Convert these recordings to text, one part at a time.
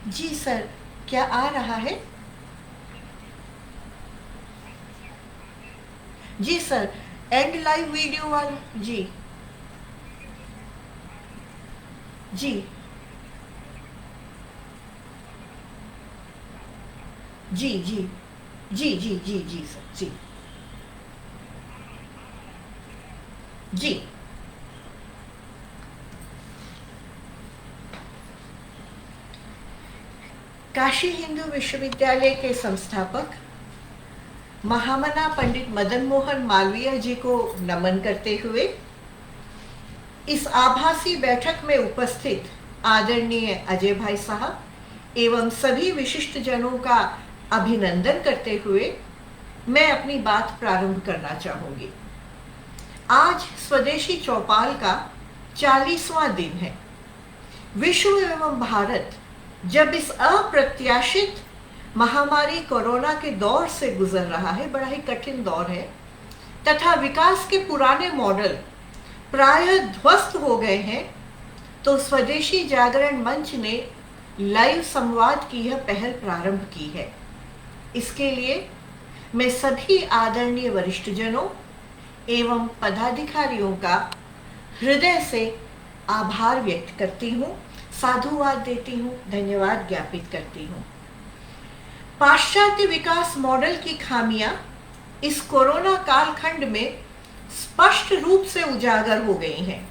जी sir, क्या आ रहा है? जी सर, एंड लाइव वीडियो वाला जी। जी जी जी जी जी जी जी सर जी। जी काशी हिंदू विश्वविद्यालय के संस्थापक महामना पंडित मदन मोहन मालवीय जी को नमन करते हुए इस आभासी बैठक में उपस्थित आदरणीय अजय भाई साहब एवं सभी विशिष्ट जनों का अभिनंदन करते हुए मैं अपनी बात प्रारंभ करना चाहूंगी। आज स्वदेशी चौपाल का 40वां दिन है। विश्व एवं भारत जब इस अप्रत्याशित महामारी कोरोना के दौर से गुजर रहा है, बड़ा ही कठिन दौर है, तथा विकास के पुराने मॉडल प्रायः ध्वस्त हो गए हैं, तो स्वदेशी जागरण मंच ने लाइव संवाद की यह पहल प्रारंभ की है। इसके लिए मैं सभी आदरणीय वरिष्ठजनों एवं पदाधिकारियों का हृदय से आभार व्यक्त करती हूँ, साधुवाद देती हूँ, धन्यवाद ज्ञापित करती हूँ। पाश्चात्य विकास मॉडल की खामियां इस कोरोना कालखंड में स्पष्ट रूप से उजागर हो गई हैं।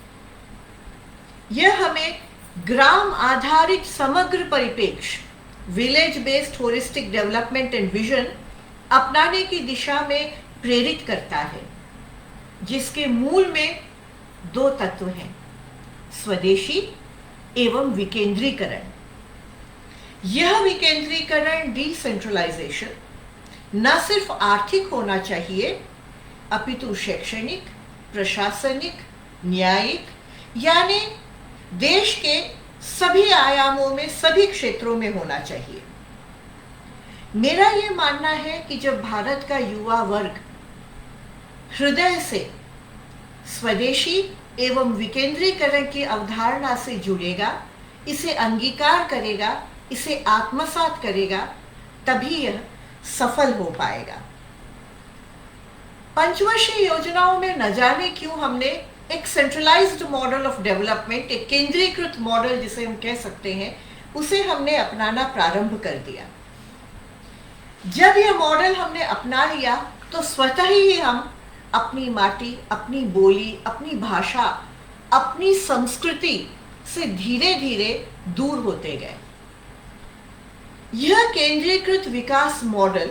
यह हमें ग्राम आधारित समग्र परिप्रेक्ष्य, village based holistic development and vision अपनाने की दिशा में प्रेरित करता है, जिसके मूल में दो तत्व हैं, स्वदेशी एवं विकेंद्रीकरण। यह विकेंद्रीकरण, डिसेंट्रलाइजेशन, न सिर्फ आर्थिक होना चाहिए अपितु शैक्षणिक, प्रशासनिक, न्यायिक, यानी देश के सभी आयामों में, सभी क्षेत्रों में होना चाहिए। मेरा यह मानना है कि जब भारत का युवा वर्ग हृदय से स्वदेशी एवं विकेंद्रीकरण की अवधारणा से जुड़ेगा, इसे अंगीकार करेगा, इसे आत्मसात करेगा, तभी यह सफल हो पाएगा। पंचवर्षीय योजनाओं में न जाने क्यों हमने एक सेंट्रलाइज्ड मॉडल ऑफ डेवलपमेंट, एक केंद्रीकृत मॉडल जिसे हम कह सकते हैं, उसे हमने अपनाना प्रारंभ कर दिया। जब यह मॉडल हमने अपना लिया तो स्वतः ही हम अपनी माटी, अपनी बोली, अपनी भाषा, अपनी संस्कृति से धीरे धीरे दूर होते गए। यह केंद्रीकृत विकास मॉडल,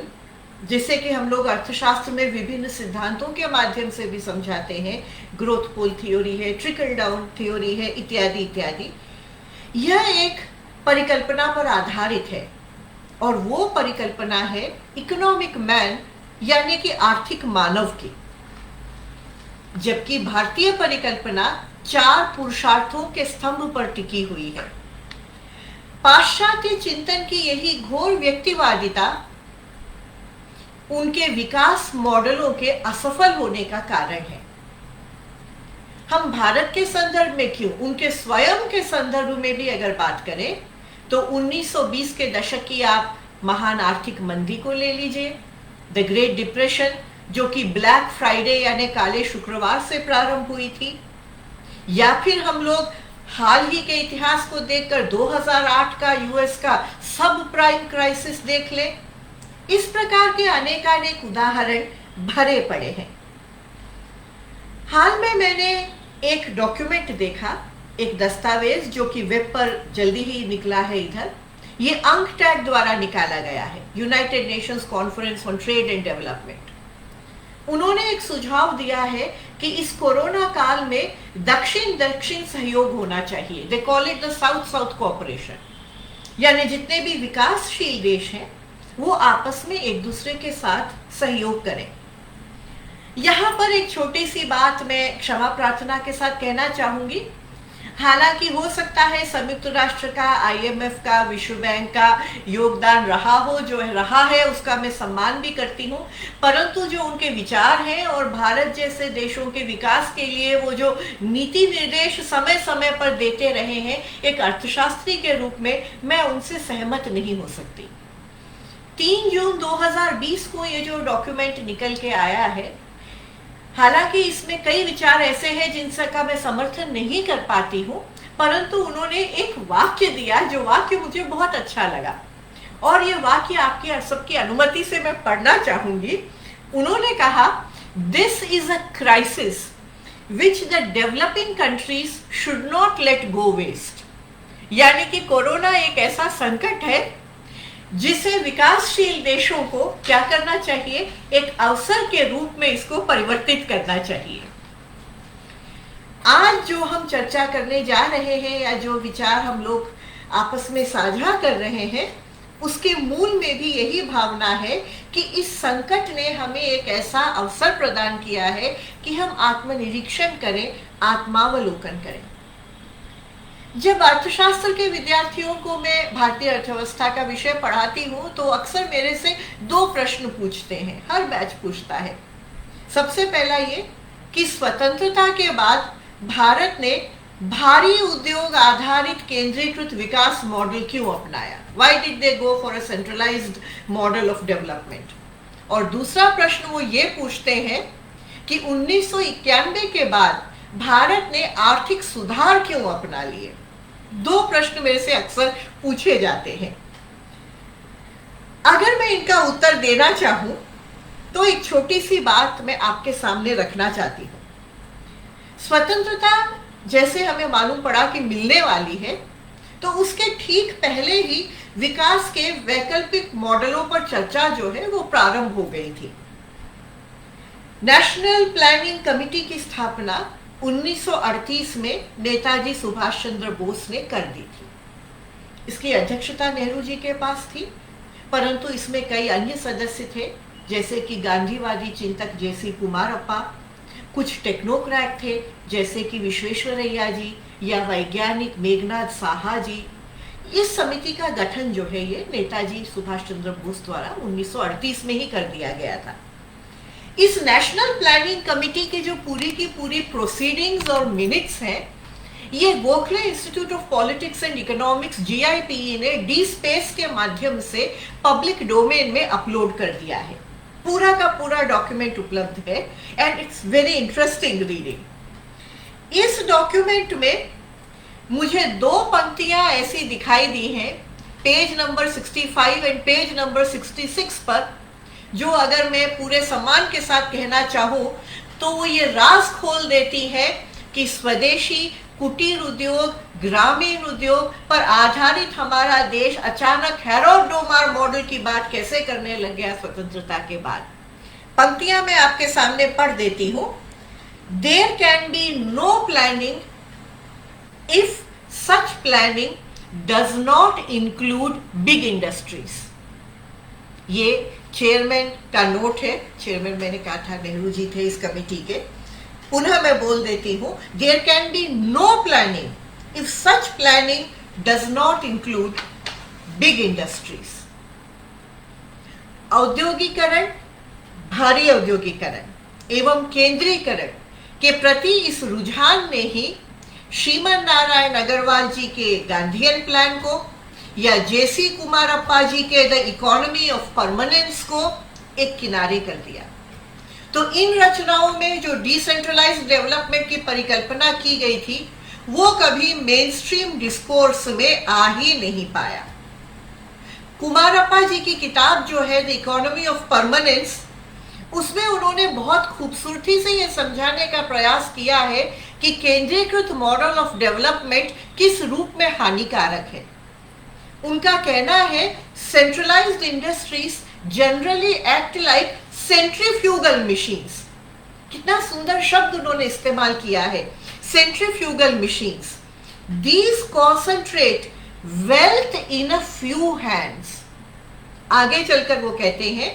जिसे कि हम लोग अर्थशास्त्र में विभिन्न सिद्धांतों के माध्यम से भी समझाते हैं, ग्रोथ पुल थ्योरी है, ट्रिकल डाउन थ्योरी है, इत्यादि इत्यादि, यह एक परिकल्पना पर आधारित है, और वो परिकल्पना है इकोनॉमिक मैन, यानी कि आर्थिक मानव की। जबकि भारतीय परिकल्पना 4 पुरुषार्थों के स्तंभ पर टिकी हुई है। पाश्चात्य चिंतन की यही घोर व्यक्तिवादिता उनके विकास मॉडलों के असफल होने का कारण है। हम भारत के संदर्भ में क्यों, उनके स्वयं के संदर्भ में भी अगर बात करें तो 1920 के दशक की आप महान आर्थिक मंदी को ले लीजिए, द ग्रेट डिप्रेशन, जो कि ब्लैक फ्राइडे यानी काले शुक्रवार से प्रारंभ हुई थी, या फिर हम लोग हाल ही के इतिहास को देखकर 2008 का यूएस का सब प्राइम क्राइसिस देख ले। इस प्रकार के अनेकानेक उदाहरण भरे पड़े हैं। हाल में मैंने एक डॉक्यूमेंट देखा, एक दस्तावेज जो कि वेब पर जल्दी ही निकला है इधर, ये अंकटैग द्वारा निकाला गया है, United Nations conference on trade and development. उन्होंने एक सुझाव दिया है कि इस कोरोना काल में दक्षिण दक्षिण सहयोग होना चाहिए। They call it the south south cooperation, यानी जितने भी विकासशील देश हैं वो आपस में एक दूसरे के साथ सहयोग करें। यहाँ पर एक छोटी सी बात मैं क्षमा प्रार्थना के साथ कहना चाहूंगी। हालांकि हो सकता है संयुक्त राष्ट्र का, IMF का, विश्व बैंक का योगदान रहा हो, जो रहा है उसका मैं सम्मान भी करती हूँ, परंतु जो उनके विचार हैं और भारत जैसे देशों के विकास के लिए वो जो नीति निर्देश समय समय पर देते रहे हैं, एक अर्थशास्त्री के रूप में मैं उनसे सहमत नहीं हो सकती। 3 जून 2020 को ये जो डॉक्यूमेंट निकल के आया है, हालांकि इसमें कई विचार ऐसे हैं जिनसे का मैं समर्थन नहीं कर पाती हूँ, परंतु उन्होंने एक वाक्य दिया जो वाक्य मुझे बहुत अच्छा लगा, और ये वाक्य आपकी सबकी अनुमति से मैं पढ़ना चाहूंगी। उन्होंने कहा, this is a crisis which the developing countries should not let go waste. यानी कि कोरोना एक ऐसा संकट है जिसे विकासशील देशों को क्या करना चाहिए, एक अवसर के रूप में इसको परिवर्तित करना चाहिए। आज जो हम चर्चा करने जा रहे हैं या जो विचार हम लोग आपस में साझा कर रहे हैं, उसके मूल में भी यही भावना है कि इस संकट ने हमें एक ऐसा अवसर प्रदान किया है कि हम आत्मनिरीक्षण करें, आत्मावलोकन करें। जब अर्थशास्त्र के विद्यार्थियों को मैं भारतीय अर्थव्यवस्था का विषय पढ़ाती हूँ तो अक्सर मेरे से 2 प्रश्न पूछते हैं, हर बैच पूछता है। सबसे पहला ये कि स्वतंत्रता के बाद भारत ने भारी उद्योग आधारित केंद्रीकृत विकास मॉडल क्यों अपनाया? Why did they go for a centralized model of development? और दूसरा प्रश्न वो ये पूछते हैं कि 1991 के बाद भारत ने आर्थिक सुधार क्यों अपना लिए? 2 प्रश्न मेरे से अक्सर पूछे जाते हैं। अगर मैं इनका उत्तर देना चाहूं तो एक छोटी सी बात मैं आपके सामने रखना चाहती हूं। स्वतंत्रता जैसे हमें मालूम पड़ा कि मिलने वाली है, तो उसके ठीक पहले ही विकास के वैकल्पिक मॉडलों पर चर्चा जो है वो प्रारंभ हो गई थी। नेशनल प्लानिंग कमेटी की स्थापना 1938 में नेताजी सुभाष चंद्र बोस ने कर दी थी। इसकी अध्यक्षता नेहरू जी के पास थी, परंतु इसमें कई अन्य सदस्य थे, जैसे कि गांधीवादी चिंतक JC कुमारप्पा, कुछ टेक्नोक्रेट थे जैसे कि विश्वेश्वरैया जी या वैज्ञानिक मेघनाथ साहा जी। इस समिति का गठन जो है ये नेताजी सुभाष चंद्र बोस द्वारा 1938 में ही कर दिया गया था। इस नेशनल प्लानिंग कमेटी के जो पूरी की पूरी प्रोसीडिंग्स और मिनट्स हैं, ये Gokhale institute of politics and economics GIPE ने DSpace के माध्यम से पब्लिक डोमेन में अपलोड कर दिया है। पूरा का पूरा डॉक्यूमेंट उपलब्ध है and it's very interesting reading. इस डॉक्यूमेंट में मुझे 2 पंक्तियां ऐसी दिखाई दी हैं, page number 65 and page number 66 पर, जो अगर मैं पूरे सम्मान के साथ कहना चाहूं तो वो ये राज खोल देती है कि स्वदेशी कुटीर उद्योग, ग्रामीण उद्योग पर आधारित हमारा देश अचानक हैरोल्ड डोमार मॉडल की बात कैसे करने लग गया स्वतंत्रता के बाद। पंक्तियां मैं आपके सामने पढ़ देती हूं। There can be no planning if such planning does not include big industries. ये चेयरमैन का नोट है। चेयरमैन मैंने कहा था नेहरू जी थे इस कमेटी के। पुनः मैं बोल देती हूं, there can be no planning if such planning does not include big industries. औद्योगिकरण, भारी औद्योगिकरण एवं केंद्रीकरण के प्रति इस रुझान ने ही श्रीमन नारायण अग्रवाल जी के गांधीयन प्लान को या JC कुमारप्पा जी के द इकोनॉमी ऑफ परमानेंस को एक किनारे कर दिया। तो इन रचनाओं में जो डिसेंट्रलाइज्ड डेवलपमेंट की परिकल्पना की गई थी वो कभी मेन स्ट्रीम डिस्कोर्स में आ ही नहीं पाया। कुमारप्पा जी की किताब जो है द इकोनॉमी ऑफ परमानेंस, उसमें उन्होंने बहुत खूबसूरती से यह समझाने का प्रयास किया है कि केंद्रीकृत मॉडल ऑफ डेवलपमेंट किस रूप में हानिकारक है। उनका कहना है, centralised industries generally act like centrifugal machines. कितना सुंदर शब्द उन्होंने इस्तेमाल किया है, centrifugal machines. These concentrate wealth in a few hands. आगे चलकर वो कहते हैं,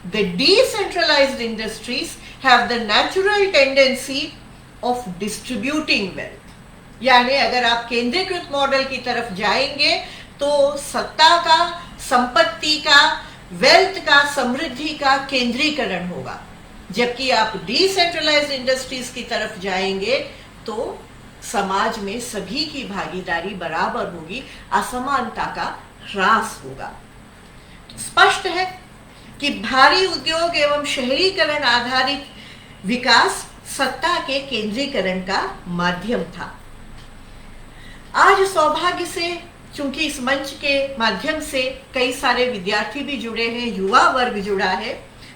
the decentralised industries have the natural tendency of distributing wealth. यानी अगर आप केंद्रीकृत मॉडल की तरफ जाएंगे तो सत्ता का, संपत्ति का, वेल्थ का, समृद्धि का केंद्रीकरण होगा। जबकि आप डिसेंट्रलाइज्ड इंडस्ट्रीज की तरफ जाएंगे तो समाज में सभी की भागीदारी बराबर होगी, असमानता का ह्रास होगा। स्पष्ट है कि भारी उद्योग एवं शहरीकरण आधारित विकास सत्ता के केंद्रीकरण का माध्यम था। आज सौभाग्य से चूंकि इस मंच के माध्यम से कई सारे विद्यार्थी भी जुड़े हैं, युवा वर्ग जुड़ा है,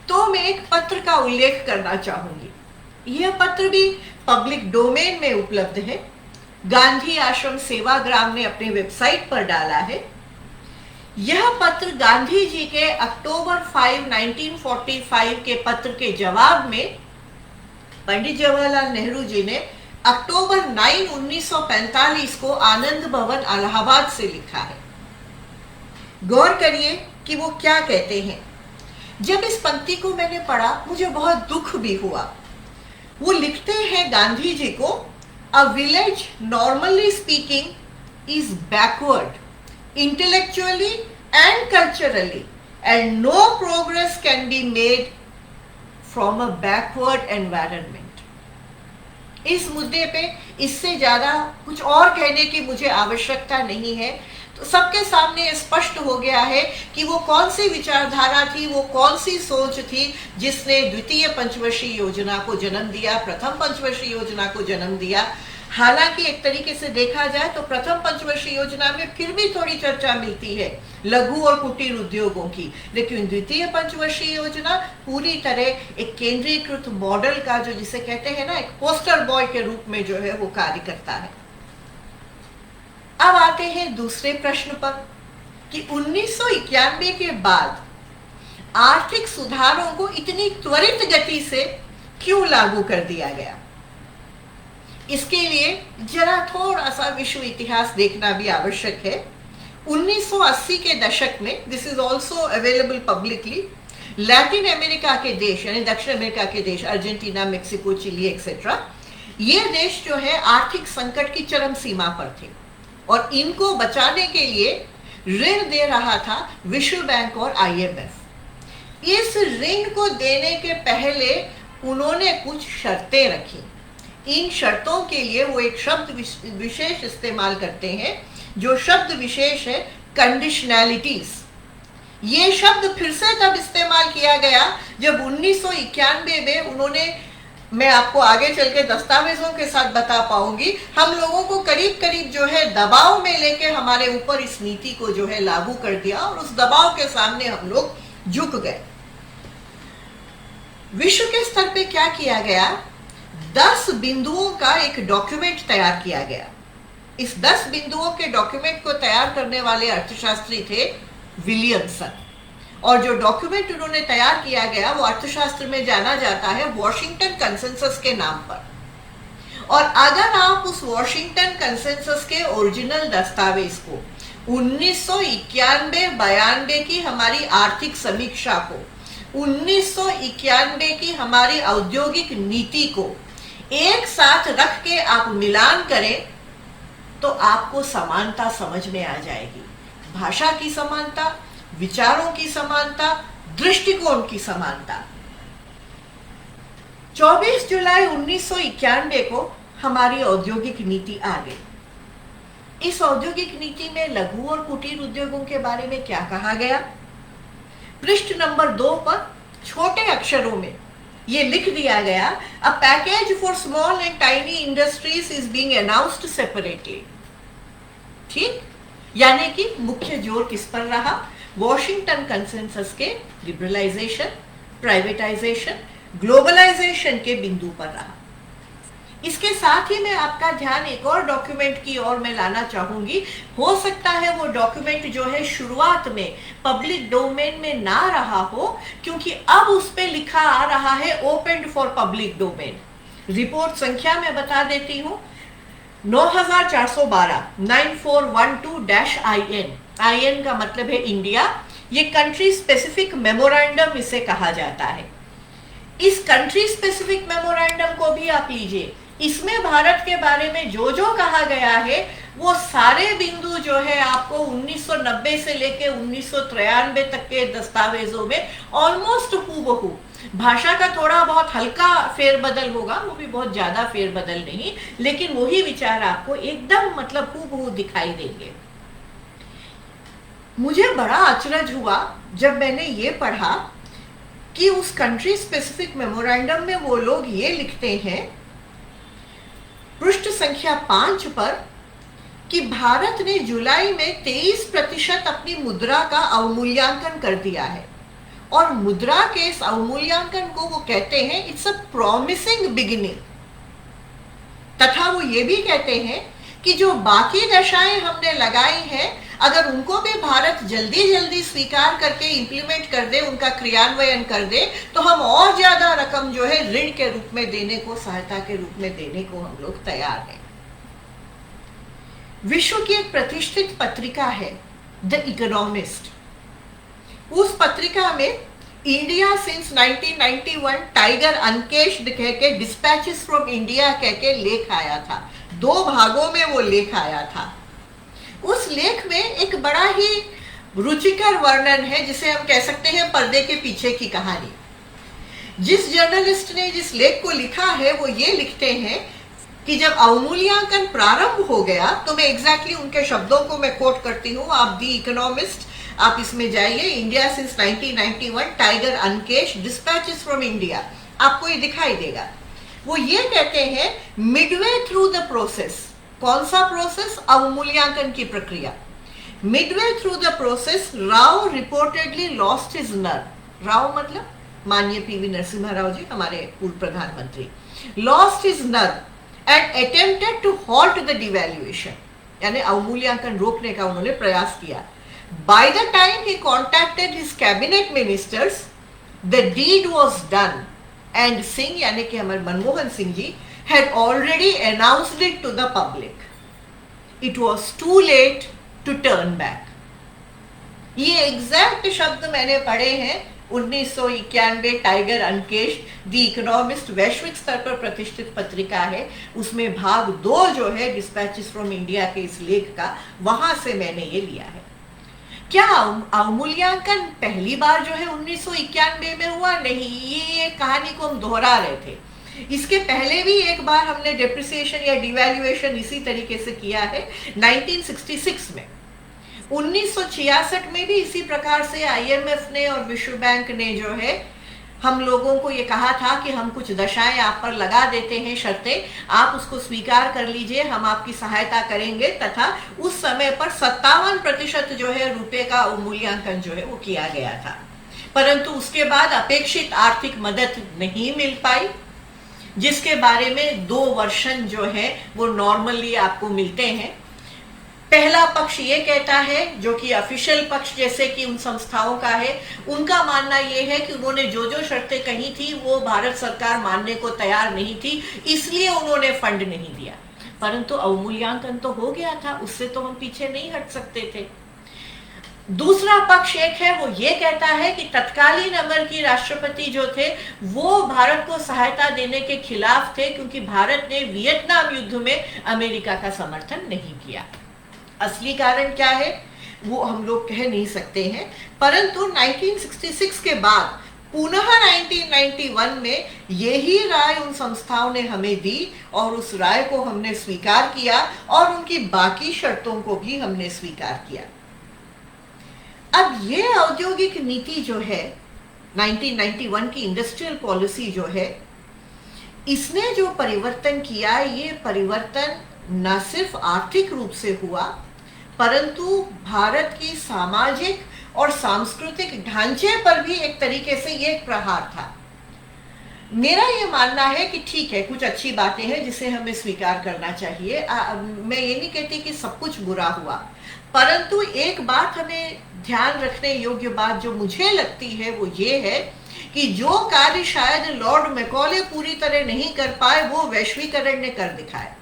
तो मैं एक पत्र का उल्लेख करना चाहूंगी। यह पत्र भी पब्लिक डोमेन में उपलब्ध है। गांधी आश्रम सेवाग्राम ने अपने वेबसाइट पर डाला है। यह पत्र गांधी जी के अक्टूबर 5, 1945 के पत्र के जवाब में पंडित जवाहरलाल नेहरू जी ने अक्टूबर 9, 1945 को आनंद भवन इलाहाबाद से लिखा है। गौर करिए कि वो क्या कहते हैं। जब इस पंक्ति को मैंने पढ़ा मुझे बहुत दुख भी हुआ। वो लिखते हैं गांधी जी को, a village normally speaking is backward intellectually and culturally and no progress can be made from a backward environment. इस मुद्दे पे इससे ज्यादा कुछ और कहने की मुझे आवश्यकता नहीं है। तो सबके सामने स्पष्ट हो गया है कि वो कौन सी विचारधारा थी, वो कौन सी सोच थी जिसने द्वितीय पंचवर्षीय योजना को जन्म दिया, प्रथम पंचवर्षीय योजना को जन्म दिया। हालांकि एक तरीके से देखा जाए तो प्रथम पंचवर्षीय योजना में फिर भी थोड़ी चर्चा मिलती है लघु और कुटीर उद्योगों की, लेकिन द्वितीय पंचवर्षीय योजना पूरी तरह एक केंद्रीकृत मॉडल का, जो जिसे कहते हैं ना, एक पोस्टर बॉय के रूप में जो है वो कार्य करता है। अब आते हैं दूसरे प्रश्न पर कि 1991 के बाद आर्थिक सुधारों को इतनी त्वरित गति से क्यों लागू कर दिया गया। इसके लिए जरा थोड़ा सा विश्व इतिहास देखना भी आवश्यक है। 1980 के दशक में, this is also available publicly, Latin America के देश यानी दक्षिण अमेरिका के देश अर्जेंटीना, मेक्सिको, चिली एक्सेट्रा, ये देश जो है आर्थिक संकट की चरम सीमा पर थे और इनको बचाने के लिए ऋण दे रहा था विश्व बैंक और IMF। इस ऋण को देने के पहले उन्होंने कुछ शर्तें रखी। इन शर्तों के लिए वो एक शब्द विशेष इस्तेमाल करते हैं, जो शब्द विशेष है कंडीशनैलिटीज। ये शब्द फिर से तब इस्तेमाल किया गया जब 1991 में उन्होंने, मैं आपको आगे चल के दस्तावेजों के साथ बता पाऊंगी, हम लोगों को करीब करीब जो है दबाव में लेके हमारे ऊपर इस नीति को जो है लागू कर दिया और उस दबाव के सामने हम लोग झुक गए। विश्व के स्तर पे क्या किया गया, 10 बिंदुओं का एक डॉक्यूमेंट तैयार किया गया। इस 10 बिंदुओं के डॉक्यूमेंट को तैयार करने वाले अर्थशास्त्री थे विलियमसन, और जो डॉक्यूमेंट उन्होंने तैयार किया गया वो अर्थशास्त्र में जाना जाता है वॉशिंगटन कंसेंसस के नाम पर। और अगर आप उस वॉशिंगटन कंसेंसस के ओरिजिनल दस्तावेज को 1991-92 की हमारी आर्थिक समीक्षा को, 1991 की हमारी औद्योगिक नीति को एक साथ रख के आप मिलान करें तो आपको समानता समझ में आ जाएगी। भाषा की समानता, विचारों की समानता, दृष्टिकोण की समानता। 24 जुलाई 1991 को हमारी औद्योगिक नीति आ गई। इस औद्योगिक नीति में लघु और कुटीर उद्योगों के बारे में क्या कहा गया, पृष्ठ नंबर 2 पर छोटे अक्षरों में ये लिख दिया गया, a package for small and tiny industries is being announced separately. ठीक, यानी कि मुख्य जोर किस पर रहा, वॉशिंगटन कंसेंसस के लिबरलाइजेशन, प्राइवेटाइजेशन, ग्लोबलाइजेशन के बिंदु पर रहा। इसके साथ ही मैं आपका ध्यान एक और डॉक्यूमेंट की ओर मैं लाना चाहूंगी। हो सकता है वो डॉक्यूमेंट जो है शुरुआत में पब्लिक डोमेन में ना रहा हो, क्योंकि अब उस पे लिखा आ रहा है open for public domain. Report संख्या मैं बता देती हूँ, 9412 9412-IN। IN का मतलब है इंडिया। ये कंट्री स्पेसिफिक मेमोरेंडम इसे कहा जाता है। इस कंट्री स्पेसिफिक मेमोरेंडम को भी आप लीजिए, इसमें भारत के बारे में जो जो कहा गया है वो सारे बिंदु जो है आपको 1990 से लेके 1993 तक के दस्तावेजों में ऑलमोस्ट हूबहू, भाषा का थोड़ा बहुत हल्का फेरबदल होगा, वो भी बहुत ज्यादा फेरबदल नहीं, लेकिन वही विचार आपको एकदम मतलब हूबहू दिखाई देंगे। मुझे बड़ा अचरज हुआ जब मैंने ये पढ़ा कि उस कंट्री स्पेसिफिक मेमोरेंडम में वो लोग ये लिखते हैं पृष्ठ संख्या 5 पर कि भारत ने जुलाई में 23% अपनी मुद्रा का अवमूल्यांकन कर दिया है, और मुद्रा के इस अवमूल्यांकन को वो कहते हैं इट्स अ प्रॉमिसिंग बिगिनिंग। तथा वो ये भी कहते हैं कि जो बाकी दशाएं हमने लगाई हैं, अगर उनको भी भारत जल्दी जल्दी स्वीकार करके इंप्लीमेंट कर दे, उनका क्रियान्वयन कर दे, तो हम और ज्यादा रकम जो है ऋण के रूप में देने को, सहायता के रूप में देने को हम लोग तैयार हैं। विश्व की एक प्रतिष्ठित पत्रिका है द इकोनॉमिस्ट। उस पत्रिका में इंडिया सिंस 1991 टाइगर अनकेश्ड कह के डिस्पैचेस फ्रॉम इंडिया कह के लेख आया था। 2 भागों में वो लेख आया था। उस लेख में एक बड़ा ही रुचिकर वर्णन है, जिसे हम कह सकते हैं पर्दे के पीछे की कहानी। जिस जर्नलिस्ट ने जिस लेख को लिखा है वो ये लिखते हैं कि जब अवमूल्यांकन प्रारंभ हो गया, तो मैं एग्जैक्टली उनके शब्दों को मैं कोट करती हूँ, आप दी इकोनॉमिस्ट, आप इसमें जाइए, India since 1991 tiger uncaged dispatches from India, आपको ये दिखाई देगा। वो ये कहते हैं मिडवे थ्रू द प्रोसेस। कौन सा प्रोसेस? अवमूल्यांकन की प्रक्रिया। Midway through the process Rao reportedly lost his nerve. Rao मतलब माननीय पीवी नरसिम्हा राव जी, हमारे पूर्व प्रधानमंत्री। Lost his nerve and attempted to halt the devaluation, यानी अवमूल्यांकन रोकने का उन्होंने प्रयास किया। By the time he contacted his cabinet ministers the deed was done and Singh, यानी कि हमारे Manmohan Singh ji, had already announced it to the public. It was too late to turn back. ये एग्जैक्ट शब्द मैंने पढ़े हैं 1991 टाइगर अनकेश दी इकोनॉमिस्ट, वैश्विक स्तर पर प्रतिष्ठित पत्रिका है, उसमें भाग 2 जो है डिस्पैचेस फ्रॉम इंडिया के इस लेख का, वहां से मैंने ये लिया है। क्या अवमूल्यांकन पहली बार जो है 1991 में हुआ? नहीं, ये कहानी को हम दोहरा रहे थे। इसके पहले भी एक बार हमने डेप्रिसिएशन या डिवैल्यूएशन इसी तरीके से किया है 1966 में। 1966 में भी इसी प्रकार से आईएमएफ ने और विश्व बैंक ने जो है हम लोगों को ये कहा था कि हम कुछ दशाएं आप पर लगा देते हैं, शर्तें, आप उसको स्वीकार कर लीजिए, हम आपकी सहायता करेंगे। तथा उस समय पर 57% जो है रुपए का अवमूल्यांकन जो है वो किया गया था, परंतु उसके बाद अपेक्षित आर्थिक मदद नहीं मिल पाई, जिसके बारे में 2 वर्षन जो है वो नॉर्मली आपको मिलते हैं। पहला पक्ष ये कहता है, जो कि ऑफिशियल पक्ष जैसे कि उन संस्थाओं का है, उनका मानना ये है कि उन्होंने जो जो शर्तें कही थी वो भारत सरकार मानने को तैयार नहीं थी, इसलिए उन्होंने फंड नहीं दिया। परंतु अवमूल्यांकन तो हो गया था, उससे तो हम पीछे नहीं हट सकते थे। दूसरा पक्ष एक है, वो ये कहता है कि तत्कालीन अमेरिकी राष्ट्रपति जो थे वो भारत को सहायता देने के खिलाफ थे, क्योंकि भारत ने वियतनाम युद्ध में अमेरिका का समर्थन नहीं किया। असली कारण क्या है वो हम लोग कह नहीं सकते हैं, परंतु 1966 के बाद पुनः 1991 में यही राय उन संस्थाओं ने हमें दी और उस राय को हमने स्वीकार किया और उनकी बाकी शर्तों को भी हमने स्वीकार किया। अब ये औद्योगिक नीति जो है 1991 की इंडस्ट्रियल पॉलिसी जो है, इसने जो परिवर्तन किया, ये परिवर्तन न सिर्फ आर्थिक रूप से हुआ, परंतु भारत की सामाजिक और सांस्कृतिक ढांचे पर भी एक तरीके से ये एक प्रहार था। मेरा ये मानना है कि ठीक है, कुछ अच्छी बातें हैं जिसे हमें स्वीकार करना चाहिए। मैं ये नहीं कहती कि सब कुछ बुरा हुआ, परंतु एक बात हमें ध्यान रखने योग्य बात जो मुझे लगती है वो ये है कि जो कार्य शायद लॉर्ड मैकॉले पूरी तरह नहीं कर पाए, वो वैश्वीकरण ने कर दिखाया।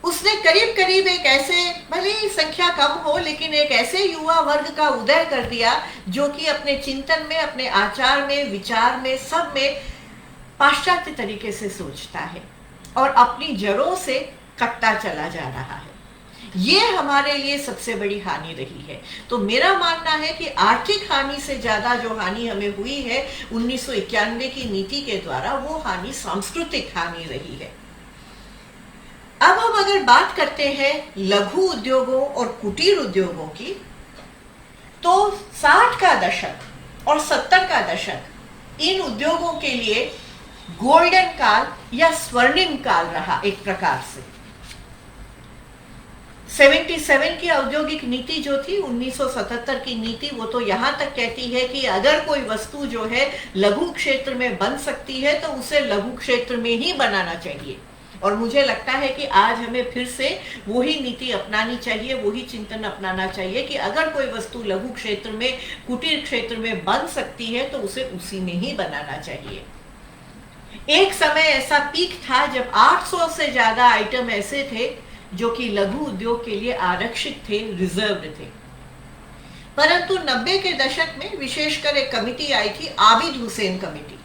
उसने करीब करीब एक ऐसे, भले ही संख्या कम हो, लेकिन एक ऐसे युवा वर्ग का उदय कर दिया जो कि अपने चिंतन में, अपने आचार में, विचार में, सब में पाश्चात्य तरीके से सोचता है। और अपनी जड़ों से कटता चला जा रहा है। ये हमारे लिए सबसे बड़ी हानि रही है। तो मेरा मानना है कि आर्थिक हानि से ज्यादा जो हानि हमें हुई है 1991 की नीति के द्वारा, वो हानि सांस्कृतिक हानि रही है। अब हम अगर बात करते हैं लघु उद्योगों और कुटीर उद्योगों की, तो 60 का दशक और 70 का दशक इन उद्योगों के लिए गोल्डन काल या स्वर्णिम काल रहा एक प्रकार से। 77 की औद्योगिक नीति जो थी, 1977 की नीति, वो तो यहां तक कहती है कि अगर कोई वस्तु जो है लघु क्षेत्र में बन सकती है तो उसे लघु क्षेत्र में ही बनाना चाहिए। और मुझे लगता है कि आज हमें फिर से वही नीति अपनानी चाहिए, वही चिंतन अपनाना चाहिए कि अगर कोई वस्तु लघु क्षेत्र में, कुटीर क्षेत्र में बन सकती है तो उसे उसी में ही बनाना चाहिए। एक समय ऐसा पीक था जब 800 से ज्यादा आइटम ऐसे थे जो कि लघु उद्योग के लिए आरक्षित थे, रिजर्व्ड थे। परंतु 90 के दशक में विशेषकर एक कमिटी आई थी, आबिद हुसैन कमेटी।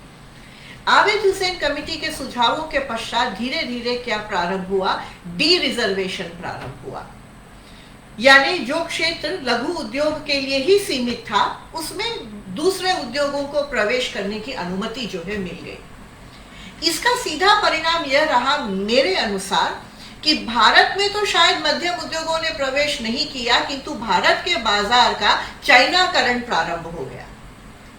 आबिद हुसैन कमेटी के सुझावों के पश्चात धीरे धीरे क्या प्रारंभ हुआ, डी रिजर्वेशन प्रारंभ हुआ। यानी जो क्षेत्र लघु उद्योग के लिए ही सीमित था, उसमें दूसरे उद्योगों को प्रवेश करने की अनुमति जो है मिल गई। इसका सीधा परिणाम यह रहा मेरे अनुसार कि भारत में तो शायद मध्यम उद्योगों ने प्रवेश नहीं किया, किंतु भारत के बाजार का चाइनाकरण प्रारंभ हो गया।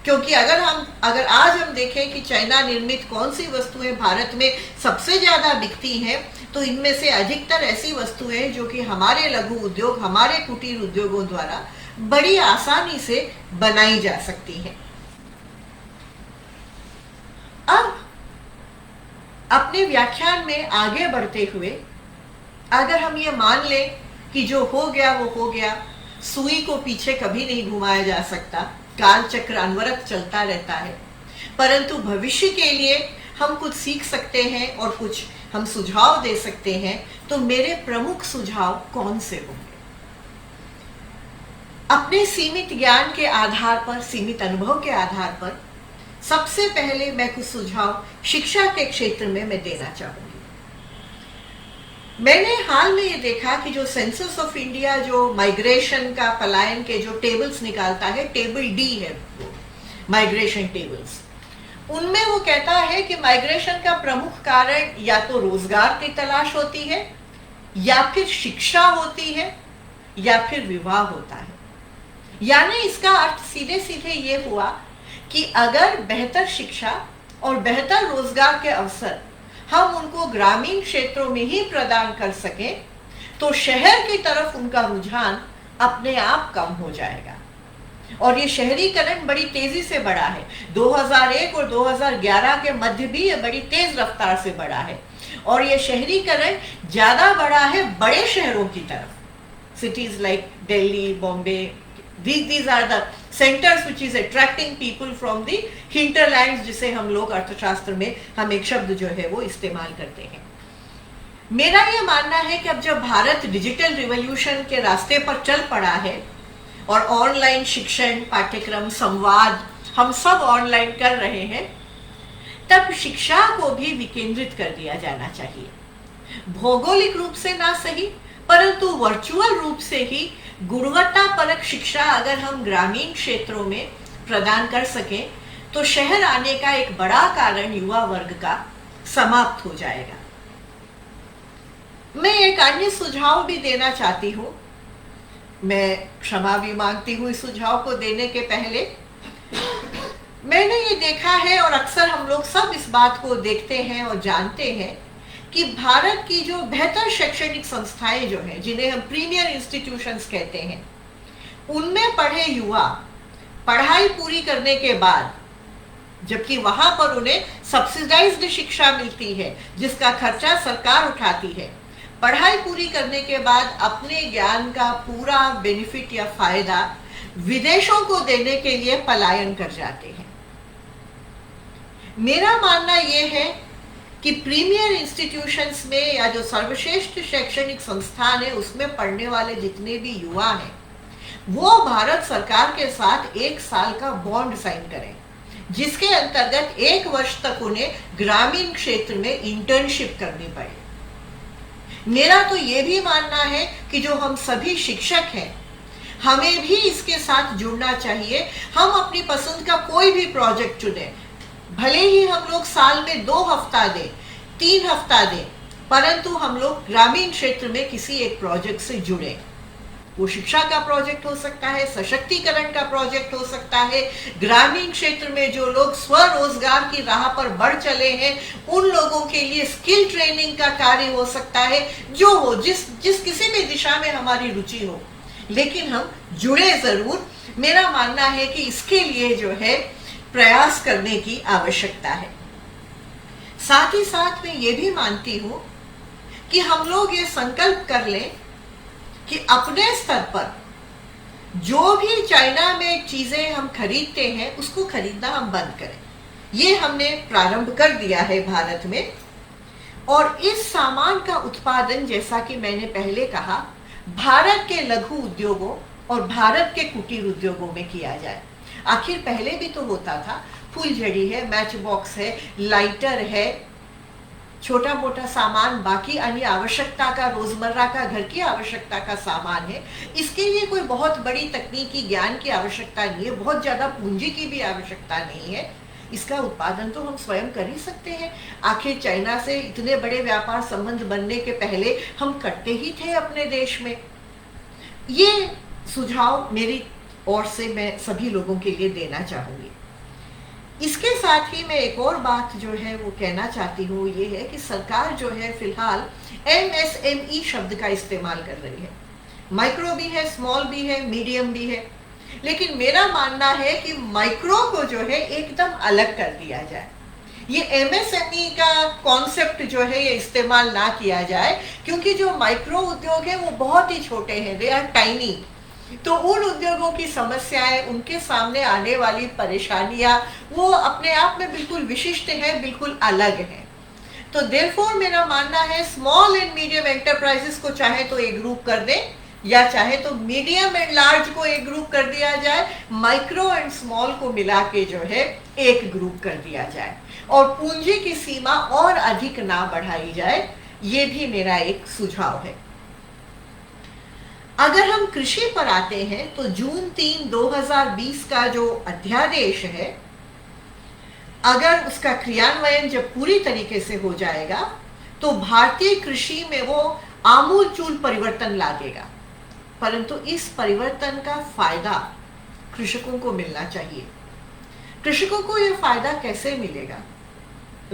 क्योंकि अगर आज हम देखें कि चाइना निर्मित कौन सी वस्तुएं भारत में सबसे ज्यादा बिकती हैं, तो इनमें से अधिकतर ऐसी वस्तुएं जो कि हमारे लघु उद्योग, हमारे कुटीर उद्योगों द्वारा बड़ी आसानी से बनाई जा सकती हैं। अब अपने व्याख्यान में आगे बढ़ते हुए अगर हम ये मान लें कि जो हो गया वो हो गया, सुई को पीछे कभी नहीं घुमाया जा सकता, काल चक्र अनवरत चलता रहता है, परंतु भविष्य के लिए हम कुछ सीख सकते हैं और कुछ हम सुझाव दे सकते हैं, तो मेरे प्रमुख सुझाव कौन से होंगे? अपने सीमित ज्ञान के आधार पर, सीमित अनुभव के आधार पर सबसे पहले मैं कुछ सुझाव शिक्षा के क्षेत्र में मैं देना चाहूंगी। मैंने हाल में ये देखा कि जो सेंसस ऑफ इंडिया जो माइग्रेशन का, पलायन के जो टेबल्स निकालता है, टेबल डी है वो, माइग्रेशन टेबल्स, उनमें वो कहता है कि माइग्रेशन का प्रमुख कारण या तो रोजगार की तलाश होती है, या फिर शिक्षा होती है, या फिर विवाह होता है। यानी इसका अर्थ सीधे सीधे ये हुआ कि अगर बेहतर शिक्षा और बेहतर रोजगार के अवसर हम उनको ग्रामीण क्षेत्रों में ही प्रदान कर सकें, तो शहर की तरफ उनका रुझान अपने आप कम हो जाएगा। और ये शहरीकरण बड़ी तेजी से बढ़ा है। 2001 और 2011 के मध्य भी ये बड़ी तेज रफ्तार से बढ़ा है। और ये शहरीकरण ज्यादा बढ़ा है बड़े शहरों की तरफ, cities like Delhi, Bombay. These are the centers which is attracting people from the hinterlands, जिसे हम लोग अर्थशास्त्र में हम एक शब्द जो है वो इस्तेमाल करते हैं। मेरा ये मानना है कि अब जब भारत डिजिटल रिवॉल्यूशन के रास्ते पर चल पड़ा है और ऑनलाइन शिक्षण, पाठ्यक्रम, संवाद हम सब ऑनलाइन कर रहे हैं, तब शिक्षा को भी विकेंद्रित कर दिया जाना चाहिए। भौगोलिक रूप से ना सही, परंतु वर्चुअल रूप से ही गुणवत्ता परक शिक्षा अगर हम ग्रामीण क्षेत्रों में प्रदान कर सकें, तो शहर आने का एक बड़ा कारण युवा वर्ग का समाप्त हो जाएगा। मैं एक अन्य सुझाव भी देना चाहती हूं। मैं क्षमा भी मांगती हूं इस सुझाव को देने के पहले। मैंने ये देखा है और अक्सर हम लोग सब इस बात को देखते हैं और जानते हैं कि भारत की जो बेहतर शैक्षणिक संस्थाएं जो हैं, जिन्हें हम प्रीमियर इंस्टीट्यूशंस कहते हैं, उनमें पढ़े युवा पढ़ाई पूरी करने के बाद, जबकि वहां पर उन्हें सब्सिडाइज्ड शिक्षा मिलती है जिसका खर्चा सरकार उठाती है, पढ़ाई पूरी करने के बाद अपने ज्ञान का पूरा बेनिफिट या फायदा विदेशों को देने के लिए पलायन कर जाते हैं। मेरा मानना यह है कि प्रीमियर इंस्टीट्यूशंस में या जो सर्वश्रेष्ठ शैक्षणिक संस्थान है उसमें पढ़ने वाले जितने भी युवा हैं, वो भारत सरकार के साथ 1 साल का बॉन्ड साइन करें, जिसके अंतर्गत 1 वर्ष तक उन्हें ग्रामीण क्षेत्र में इंटर्नशिप करनी पड़े। मेरा तो ये भी मानना है कि जो हम सभी शिक्षक हैं, हमें भी इसके साथ जुड़ना चाहिए। हम अपनी पसंद का कोई भी प्रोजेक्ट चुने, भले ही हम लोग साल में 2 हफ्ता दें, 3 हफ्ता दें, परंतु हम लोग ग्रामीण क्षेत्र में किसी एक प्रोजेक्ट से जुड़े। वो शिक्षा का प्रोजेक्ट हो सकता है, सशक्तिकरण का प्रोजेक्ट हो सकता है, ग्रामीण क्षेत्र में जो लोग स्वरोजगार की राह पर बढ़ चले हैं उन लोगों के लिए स्किल ट्रेनिंग का कार्य हो सकता है। जो हो, जिस किसी भी दिशा में हमारी रुचि हो, लेकिन हम जुड़े जरूर। मेरा मानना है कि इसके लिए जो है प्रयास करने की आवश्यकता है। साथ ही साथ मैं ये भी मानती हूं कि हम लोग ये संकल्प कर लें कि अपने स्तर पर जो भी चाइना में चीजें हम खरीदते हैं उसको खरीदना हम बंद करें। ये हमने प्रारंभ कर दिया है भारत में, और इस सामान का उत्पादन, जैसा कि मैंने पहले कहा, भारत के लघु उद्योगों और भारत के कुटीर उद्योगों में किया जाए। आखिर पहले भी तो होता था, फुलझड़ी है, मैच बॉक्स है, लाइटर है, छोटा मोटा सामान, बाकी अन्य आवश्यकता का, रोजमर्रा का घर की आवश्यकता का सामान है। इसके लिए कोई बहुत बड़ी तकनीकी ज्ञान की आवश्यकता नहीं है, बहुत ज्यादा पूंजी की भी आवश्यकता नहीं है। इसका उत्पादन तो हम स्वयं कर ही सकते हैं। आखिर चाइना से इतने बड़े व्यापार संबंध बनने के पहले हम करते ही थे अपने देश में। ये सुझाव मेरी ओर से मैं सभी लोगों के लिए देना चाहूंगी। इसके साथ ही मैं एक और बात जो है वो कहना चाहती हूँ, ये है कि सरकार जो है फिलहाल MSME शब्द का इस्तेमाल कर रही है। माइक्रो भी है, स्मॉल भी है, मीडियम भी है, लेकिन मेरा मानना है कि माइक्रो को जो है एकदम अलग कर दिया जाए। ये MSME का कॉन्सेप्ट जो है ये इस्तेमाल ना किया जाए, क्योंकि जो माइक्रो उद्योग है वो बहुत ही छोटे हैं, दे आर टाइनी। तो उन उद्योगों की समस्याएं, उनके सामने आने वाली परेशानियां वो अपने आप में बिल्कुल विशिष्ट है, बिल्कुल अलग है। तो देयरफॉर मेरा मानना है स्मॉल एंड मीडियम एंटरप्राइजेस को चाहे तो एक ग्रुप कर दें, या चाहे तो मीडियम एंड लार्ज को एक ग्रुप कर दिया जाए, माइक्रो एंड स्मॉल को मिला के जो है एक ग्रुप कर दिया जाए, और पूंजी की सीमा और अधिक ना बढ़ाई जाए। ये भी मेरा एक सुझाव है। अगर हम कृषि पर आते हैं तो जून 3, 2020 का जो अध्यादेश है, अगर उसका क्रियान्वयन जब पूरी तरीके से हो जाएगा तो भारतीय कृषि में वो आमूलचूल परिवर्तन लाएगा। परंतु इस परिवर्तन का फायदा कृषकों को मिलना चाहिए। कृषकों को यह फायदा कैसे मिलेगा?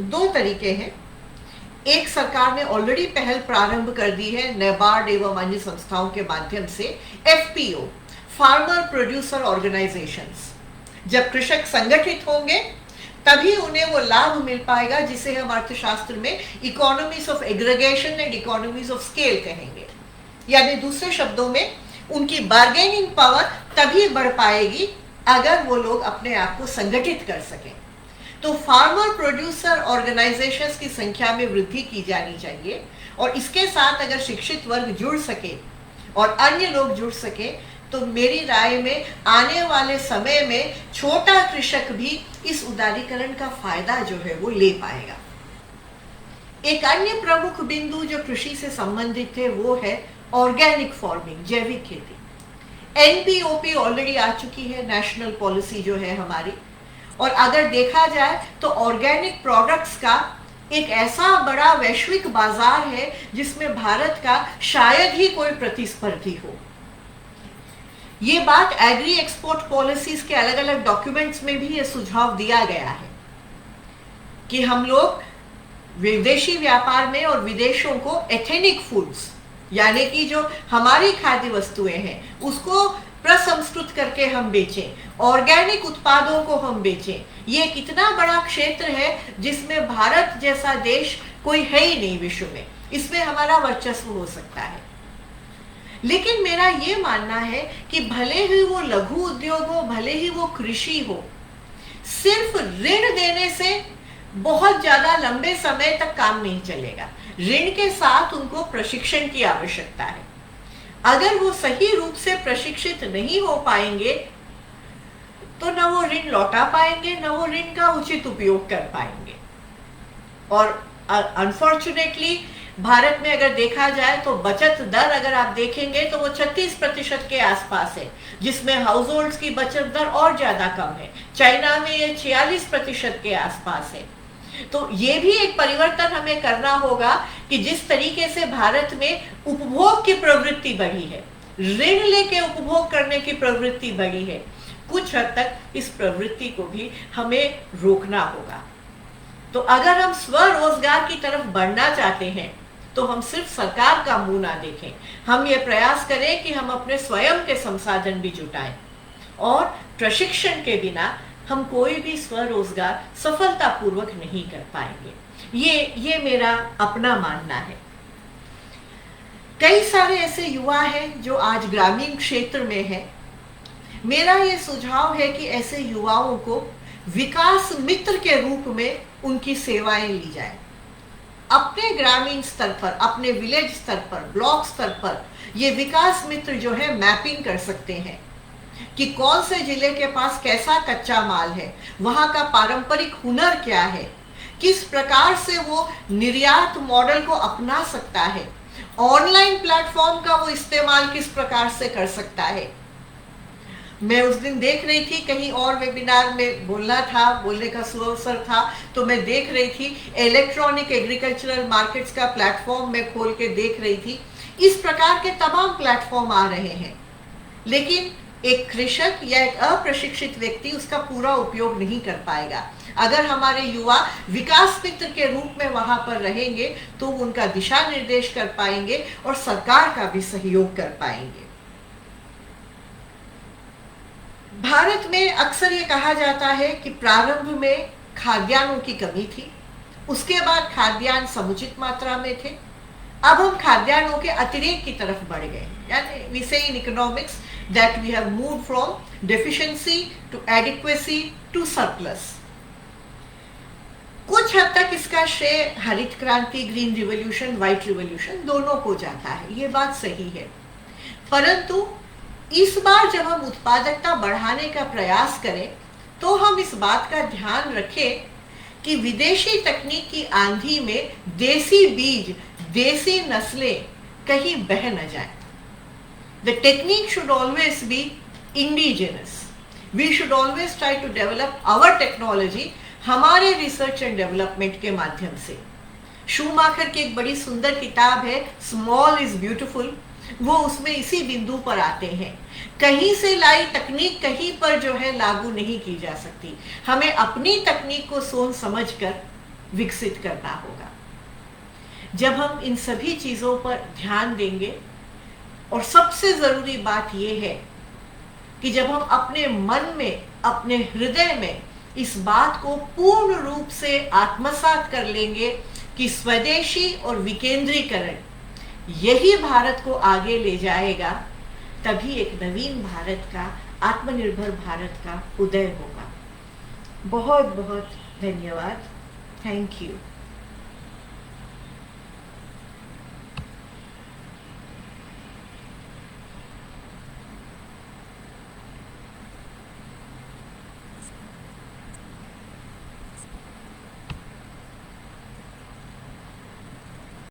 2 तरीके हैं। एक, सरकार ने ऑलरेडी पहल प्रारंभ कर दी है नेबार्ड एवं अन्य संस्थाओं के माध्यम से, FPO, फार्मर प्रोड्यूसर ऑर्गेनाइजेशंस। जब कृषक संगठित होंगे तभी उन्हें वो लाभ मिल पाएगा जिसे हम अर्थशास्त्र में economies of aggregation and economies of scale कहेंगे। यानी दूसरे शब्दों में उनकी बार्गेनिंग पावर तभी बढ़ पाएगी अगर वो लोग अपने आप को संगठित कर सकें। तो फार्मर प्रोड्यूसर ऑर्गेनाइजेशंस की संख्या में वृद्धि की जानी चाहिए, और इसके साथ अगर शिक्षित वर्ग जुड़ सके और अन्य लोग जुड़ सके तो मेरी राय में आने वाले समय में छोटा कृषक भी इस उदारीकरण का फायदा जो है वो ले पाएगा। एक अन्य प्रमुख बिंदु जो कृषि से संबंधित है वो है ऑर्गेनिक फार्मिंग, जैविक खेती। NPOP ऑलरेडी आ चुकी है, नेशनल पॉलिसी जो है हमारी, और अगर देखा जाए तो ऑर्गेनिक प्रोडक्ट्स का एक ऐसा बड़ा वैश्विक बाजार है जिसमें भारत का शायद ही कोई प्रतिस्पर्धी हो। ये बात एग्री एक्सपोर्ट पॉलिसीज के अलग अलग डॉक्यूमेंट्स में भी ये सुझाव दिया गया है कि हम लोग विदेशी व्यापार में और विदेशों को एथेनिक फूड्स, यानी कि जो हमारी खाद्य वस्तुएं हैं उसको प्रसंस्कृत करके हम बेचें, ऑर्गेनिक उत्पादों को हम बेचें। ये कितना बड़ा क्षेत्र है जिसमें भारत जैसा देश कोई है ही नहीं विश्व में, इसमें हमारा वर्चस्व हो सकता है। लेकिन मेरा ये मानना है कि भले ही वो लघु उद्योग हो, भले ही वो कृषि हो, सिर्फ ऋण देने से बहुत ज्यादा लंबे समय तक काम नहीं चलेगा। ऋण के साथ उनको प्रशिक्षण की आवश्यकता है। अगर वो सही रूप से प्रशिक्षित नहीं हो पाएंगे तो न वो ऋण लौटा पाएंगे, न वो ऋण का उचित उपयोग कर पाएंगे। और अनफॉर्चुनेटली भारत में अगर देखा जाए तो बचत दर अगर आप देखेंगे तो वो 36% के आसपास है, जिसमें हाउस होल्ड्स की बचत दर और ज्यादा कम है। चाइना में ये 46% के आसपास है। तो ये भी एक परिवर्तन हमें करना होगा कि जिस तरीके से भारत में उपभोग की प्रवृत्ति बढ़ी है, ऋण लेके उपभोग करने की प्रवृत्ति बढ़ी है, कुछ हद तक इस प्रवृत्ति को भी हमें रोकना होगा। तो अगर हम स्वरोजगार की तरफ बढ़ना चाहते हैं तो हम सिर्फ सरकार का मुंह ना देखें, हम ये प्रयास करें कि हम अपने स्वयं के संसाधन भी जुटाएं। और प्रशिक्षण के बिना हम कोई भी स्वरोजगार सफलतापूर्वक नहीं कर पाएंगे। ये मेरा अपना मानना है। कई सारे ऐसे युवा हैं जो आज ग्रामीण क्षेत्र में हैं। मेरा ये सुझाव है कि ऐसे युवाओं को विकास मित्र के रूप में उनकी सेवाएं ली जाए। अपने ग्रामीण स्तर पर, अपने विलेज स्तर पर, ब्लॉक स्तर पर ये विकास मित्र जो है मैपिंग कर सकते हैं कि कौन से जिले के पास कैसा कच्चा माल है, वहां का पारंपरिक हुनर क्या है, किस प्रकार से वो निर्यात मॉडल को अपना सकता है, ऑनलाइन प्लेटफॉर्म का वो इस्तेमाल किस प्रकार से कर सकता है। मैं उस दिन देख रही थी, कहीं और वेबिनार में बोलने का अवसर था, तो मैं देख रही थी इलेक्ट्रॉनिक एग्रीकल्चरल मार्केट्स का प्लेटफॉर्म मैं खोल के देख रही थी। इस प्रकार के तमाम प्लेटफॉर्म आ रहे हैं, लेकिन एक कृषक या एक अप्रशिक्षित व्यक्ति उसका पूरा उपयोग नहीं कर पाएगा। अगर हमारे युवा विकास मित्र के रूप में वहां पर रहेंगे तो उनका दिशा निर्देश कर पाएंगे और सरकार का भी सहयोग कर पाएंगे। भारत में अक्सर ये कहा जाता है कि प्रारंभ में खाद्यान्नों की कमी थी, उसके बाद खाद्यान्न समुचित मात्रा में थे, अब हम खाद्यान्नों के अतिरेक की तरफ बढ़ गए। यानी we say in economics that we have moved from deficiency to adequacy to surplus. कुछ हद तक इसका श्रेय हरित क्रांति, ग्रीन रिवॉल्यूशन, व्हाइट रिवॉल्यूशन दोनों को जाता है, ये बात सही है। परंतु इस बार जब हम उत्पादकता बढ़ाने का प्रयास करें तो हम इस बात का ध्यान रखें कि विदेशी तकनीक की आंधी में देसी बीज, देसी नस्लें कहीं बह न जाए। The technique should always be indigenous. We should always try to develop our technology हमारे रिसर्च एंड डेवलपमेंट के माध्यम से। शूमाकर की एक बड़ी सुंदर किताब है स्मॉल इज ब्यूटीफुल, वो उसमें इसी बिंदु पर आते हैं। कहीं से लाई तकनीक कहीं पर जो है लागू नहीं की जा सकती, हमें अपनी तकनीक को सोच समझकर विकसित करना होगा। जब हम इन सभी चीजों पर ध्यान देंगे, और सबसे जरूरी बात यह है कि जब हम अपने मन में, अपने हृदय में इस बात को पूर्ण रूप से आत्मसात कर लेंगे कि स्वदेशी और विकेंद्रीकरण यही भारत को आगे ले जाएगा, तभी एक नवीन भारत का, आत्मनिर्भर भारत का उदय होगा। बहुत बहुत धन्यवाद। Thank you.